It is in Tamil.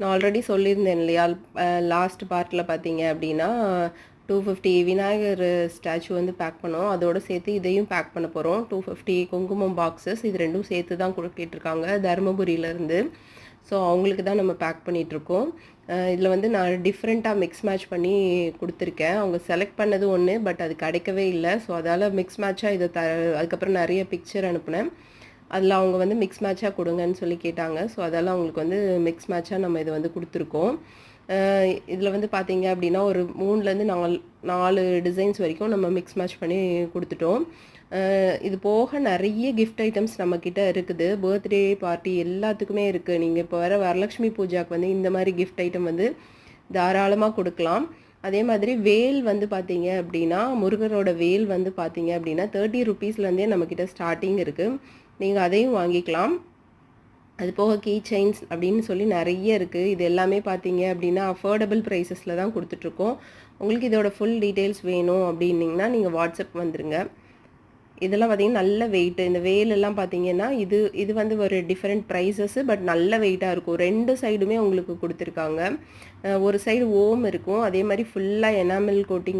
நான் ஆல்ரெடி சொல்லியிருந்தேன் இல்லையா? லாஸ்ட் பார்ட்டில் பார்த்தீங்க அப்படின்னா 250 விநாயகர் ஸ்டாச்சு வந்து பேக் பண்ணோம். அதோட சேர்த்து இதையும் பேக் பண்ண போகிறோம். 250 குங்குமம் பாக்ஸஸ் இது ரெண்டும் சேர்த்து தான் கேட்டிருக்காங்க தருமபுரியிலேருந்து. ஸோ அவங்களுக்கு தான் நம்ம பேக் பண்ணிகிட்ருக்கோம். இதில் வந்து நான் டிஃப்ரெண்ட்டாக மிக்ஸ் மேட்ச் பண்ணி கொடுத்துருக்கேன். அவங்க செலக்ட் பண்ணது ஒன்று, பட் அது கிடைக்கவே இல்லை. ஸோ அதால் மிக்ஸ் மேட்சாக இதை அதுக்கப்புறம் நிறைய பிக்சர் அனுப்புனேன். அதில் அவங்க வந்து மிக்ஸ் மேட்சாக கொடுங்கன்னு சொல்லி கேட்டாங்க. ஸோ அதால் அவங்களுக்கு வந்து மிக்ஸ் மேட்சாக நம்ம இதை வந்து கொடுத்துருக்கோம். இதில் வந்து பார்த்தீங்க அப்படின்னா ஒரு 3லேருந்து 4 டிசைன்ஸ் வரைக்கும் நம்ம மிக்ஸ் மேட்ச் பண்ணி கொடுத்துட்டோம். இது போக நிறைய கிஃப்ட் ஐட்டம்ஸ் நம்மக்கிட்ட இருக்குது. பர்த்டே பார்ட்டி எல்லாத்துக்குமே இருக்குது. நீங்கள் இப்போ வர வரலட்சுமி பூஜாவுக்கு வந்து இந்த மாதிரி கிஃப்ட் ஐட்டம் வந்து தாராளமாக கொடுக்கலாம். அதே மாதிரி வேல் வந்து பார்த்தீங்க அப்படின்னா முருகரோட வேல் வந்து பார்த்தீங்க அப்படின்னா 30 ருபீஸ்லேருந்தே நம்மக்கிட்ட ஸ்டார்டிங் இருக்குது. நீங்கள் அதையும் வாங்கிக்கலாம். அது போக கீ செயின்ஸ் அப்படின்னு சொல்லி நிறைய இருக்குது. இது எல்லாமே பார்த்தீங்க அப்படின்னா அஃபோர்டபுள் ப்ரைஸஸில் தான் கொடுத்துட்ருக்கோம். உங்களுக்கு இதோட ஃபுல் டீட்டெயில்ஸ் வேணும் அப்படின்னிங்கன்னா நீங்கள் வாட்ஸ்அப் வந்துடுங்க. இதெல்லாம் பார்த்தீங்கன்னா நல்ல வெயிட்டு. இந்த வேலெல்லாம் பார்த்தீங்கன்னா இது வந்து ஒரு டிஃப்ரெண்ட் ப்ரைஸஸ்ஸு, பட் நல்ல வெயிட்டாக இருக்கும். 2 சைடுமே உங்களுக்கு கொடுத்துருக்காங்க. ஒரு சைடு ஓம் இருக்கும், அதே மாதிரி ஃபுல்லாக எனாமல் கோட்டிங்